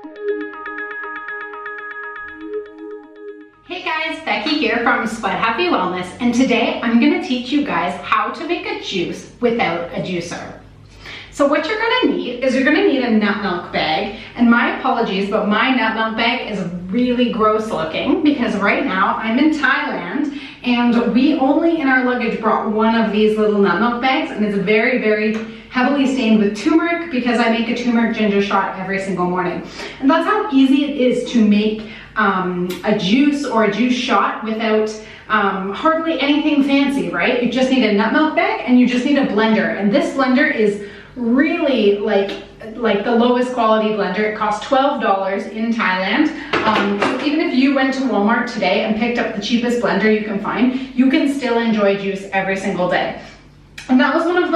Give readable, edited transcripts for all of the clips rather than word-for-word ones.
Hey guys, Becky here from Sweat Happy Wellness, and today I'm going to teach you guys how to make a juice without a juicer. So what you're going to need is you're going to need a nut milk bag, and my apologies, but my nut milk bag is really gross looking because right now I'm in Thailand and we only in our luggage brought one of these little nut milk bags, and it's very, very heavily stained with turmeric because I make a turmeric ginger shot every single morning. And that's how easy it is to make a juice or a juice shot without hardly anything fancy, right? You just need a nut milk bag and you just need a blender. And this blender is really like the lowest quality blender. It costs $12 in Thailand. So even if you went to Walmart today and picked up the cheapest blender you can find, you can still enjoy juice every single day. And that was one of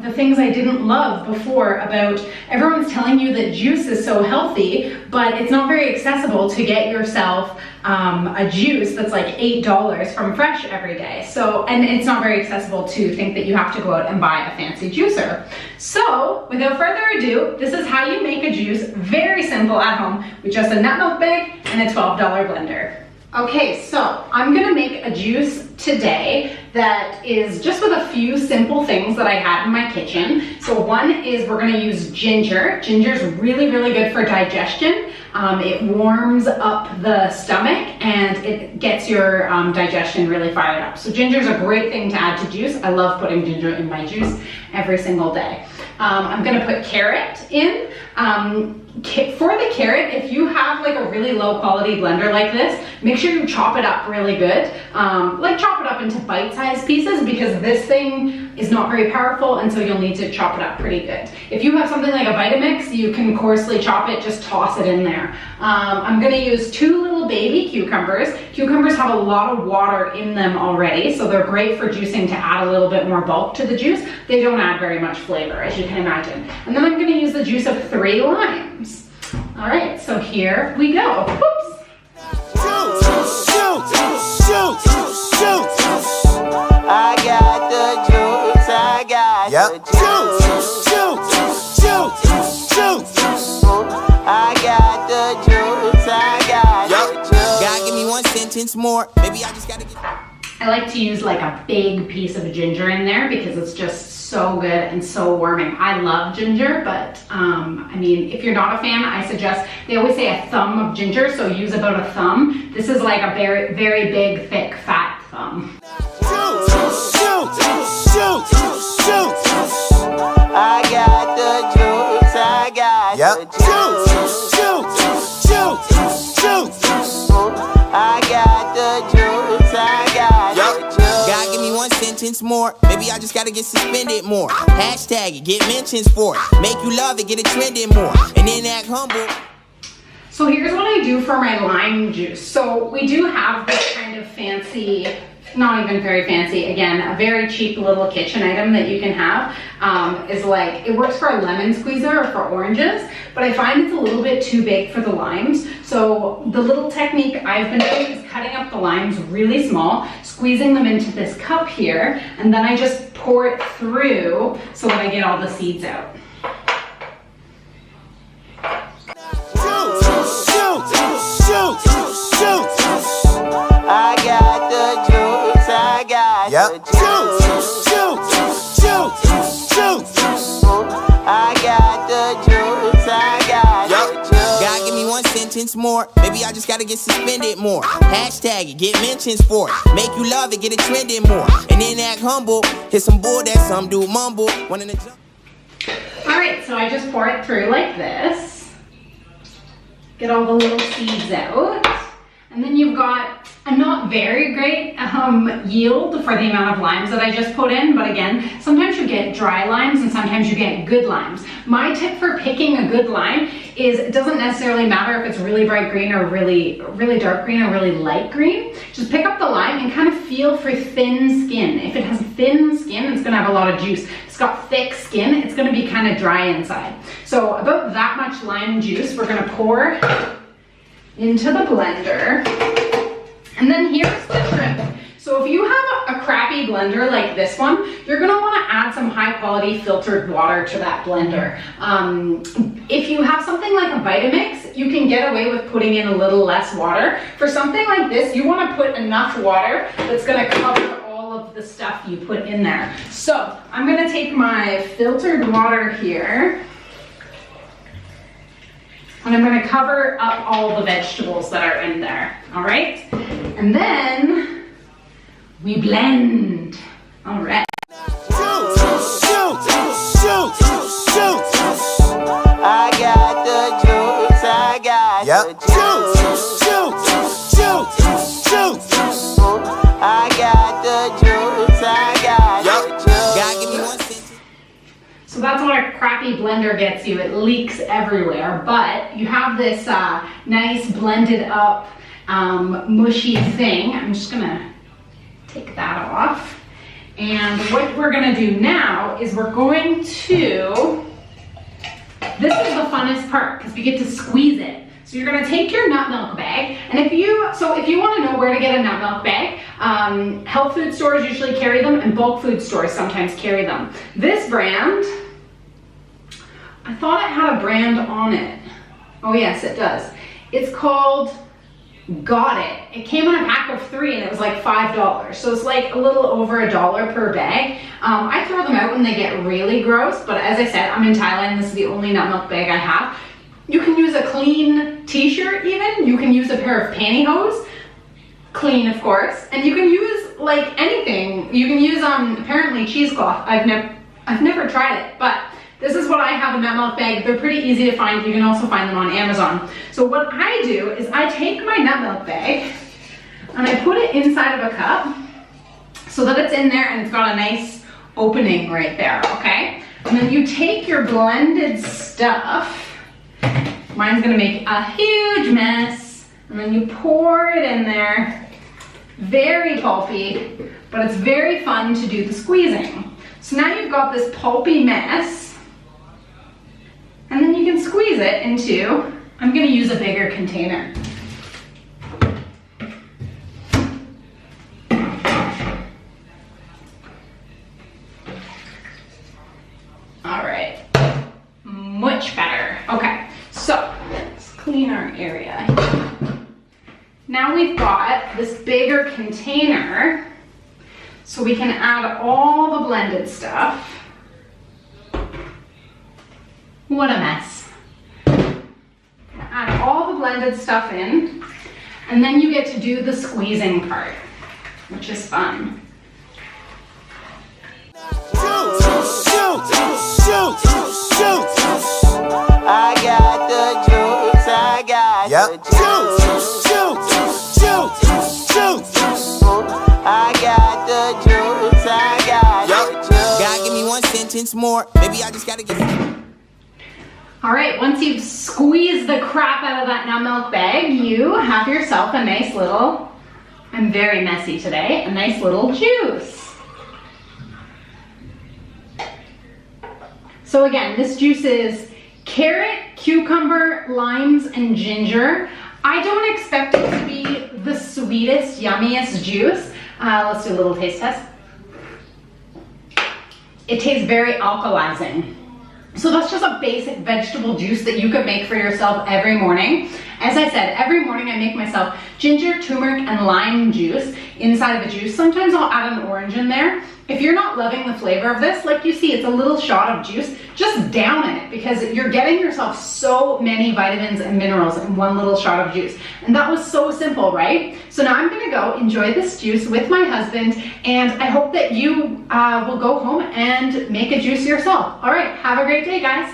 the things I didn't love before about everyone's telling you that juice is so healthy, but it's not very accessible to get yourself a juice that's like $8 from Fresh every day. So, and it's not very accessible to think that you have to go out and buy a fancy juicer. So without further ado, this is how you make a juice, very simple at home with just a nut milk bag and a $12 blender. Okay, so I'm gonna make a juice today that is just with a few simple things that I had in my kitchen. So one is we're gonna use ginger. Ginger is really, really good for digestion. It warms up the stomach and it gets your digestion really fired up. So ginger is a great thing to add to juice. I love putting ginger in my juice every single day. I'm gonna put carrot in. For the carrot, if you have like a really low quality blender like this, make sure you chop it up really good. Like chop it up into bite-sized pieces because this thing is not very powerful and so you'll need to chop it up pretty good. If you have something like a Vitamix, you can coarsely chop it, just toss it in there. I'm gonna use 2 little baby cucumbers. Cucumbers have a lot of water in them already, so they're great for juicing to add a little bit more bulk to the juice. They don't add very much flavor, as you can imagine. And then I'm gonna use the juice of 3 limes. All right, so here we go. Whoops. I got the juice, I got the juice. I got the juice, I got the juice. God, give me 1 sentence more. Maybe I just gotta get. I like to use like a big piece of ginger in there because it's just so good and so warming. I love ginger, but I mean, if you're not a fan, I suggest, they always say a thumb of ginger, so use about a thumb. This is like a very, very big, thick, fat thumb. I got the juice, I got the juice. I got the juice, I got the juice. God, give me 1 sentence more. Maybe I just gotta get suspended more. Hashtag it, get mentions for it. Make you love it, get it trending more. And then act humble. So here's what I do for my lime juice. So we do have this kind of fancy, not even very fancy, again, a very cheap little kitchen item that you can have. Is like, it works for a lemon squeezer or for oranges, but I find it's a little bit too big for the limes. So the little technique I've been doing is cutting up the limes really small, squeezing them into this cup here, and then I just pour it through so that I get all the seeds out. I got the juice, I got the juice. I got the juice, I got the juice. God, give me 1 sentence more. Maybe I just gotta get suspended more. Hashtag it, get mentions for it. Make you love it, get it trending more. And then act humble. Hit some bull that some dude mumble. One in the jump. All right, so I just pour it through like this. Get all the little seeds out. And then you've got a not very great yield for the amount of limes that I just put in, but again, sometimes you get dry limes and sometimes you get good limes. My tip for picking a good lime is it doesn't necessarily matter if it's really bright green or really dark green or really light green. Just pick up the lime and kind of feel for thin skin. If it has thin skin, it's gonna have a lot of juice. If it's got thick skin, it's gonna be kind of dry inside. So about that much lime juice, we're gonna pour into the blender. And then here's the trick. So if you have a crappy blender like this one, you're gonna wanna add some high quality filtered water to that blender. If you have something like a Vitamix, you can get away with putting in a little less water. For something like this, you want to put enough water that's going to cover all of the stuff you put in there. So I'm going to take my filtered water here, and I'm going to cover up all the vegetables that are in there. All right, and then we blend. All right. I got the juice, I got the juice. I got the juice, I got the juice. God, give me one sentence. So that's what a crappy blender gets you. It leaks everywhere, but you have this nice blended up mushy thing. I'm just gonna take that off. And what we're gonna do now is we're going to, this is the funnest part because we get to squeeze it. So you're gonna take your nut milk bag, and if you wanna know where to get a nut milk bag, health food stores usually carry them, and bulk food stores sometimes carry them. This brand, I thought it had a brand on it. Oh yes, it does. It's called Got It. It came in a pack of 3 and it was like $5. So it's like a little over $1 per bag. I throw them out when they get really gross, but as I said, I'm in Thailand. This is the only nut milk bag I have. You can use a clean t-shirt even. You can use a pair of pantyhose. Clean, of course. And you can use like anything. You can use apparently cheesecloth. I've never tried it, but this is what I have in nut milk bag. They're pretty easy to find. You can also find them on Amazon. So what I do is I take my nut milk bag and I put it inside of a cup so that it's in there and it's got a nice opening right there, okay? And then you take your blended stuff. Mine's gonna make a huge mess. And then you pour it in there. Very pulpy, but it's very fun to do the squeezing. So now you've got this pulpy mess. And then you can squeeze it into, I'm gonna use a bigger container. All right, much better. Okay, so let's clean our area. Now we've got this bigger container, so we can add all the blended stuff. What a mess. Add all the blended stuff in, and then you get to do the squeezing part, which is fun. I got the juice, I got the juice. I got the juice, I got the juice. God, give me one sentence more. Maybe I just gotta get. All right, once you've squeezed the crap out of that nut milk bag, you have yourself a nice little, I'm very messy today, a nice little juice. So again, this juice is carrot, cucumber, limes, and ginger. I don't expect it to be the sweetest, yummiest juice. Let's do a little taste test. It tastes very alkalizing. So that's just a basic vegetable juice that you could make for yourself every morning. As I said, every morning I make myself ginger, turmeric, and lime juice inside of a juice. Sometimes I'll add an orange in there. If you're not loving the flavor of this, like you see, it's a little shot of juice, just down it because you're getting yourself so many vitamins and minerals in one little shot of juice. And that was so simple, right? So now I'm gonna go enjoy this juice with my husband, and I hope that you will go home and make a juice yourself. All right, have a great day, guys.